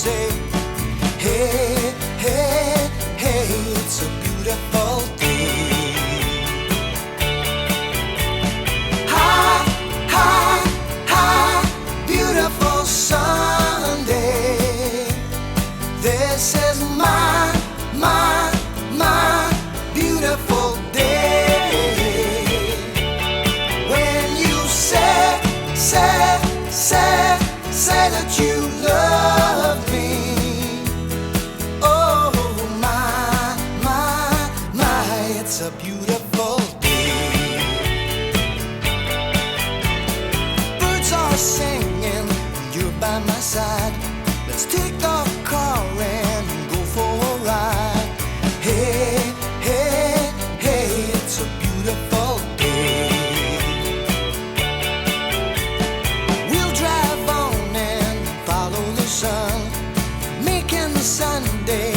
say, hey, hey, hey, it's a beautiful day. Hi, hi, hi, beautiful Sunday. This is my beautiful day. When you say that you love me. Oh my, it's a beautiful day. Birds are singing when you're by my side. Let's take the car and go for a ride. Hey, hey, hey, it's a beautiful day. We'll drive on and follow the sun, making the Sunday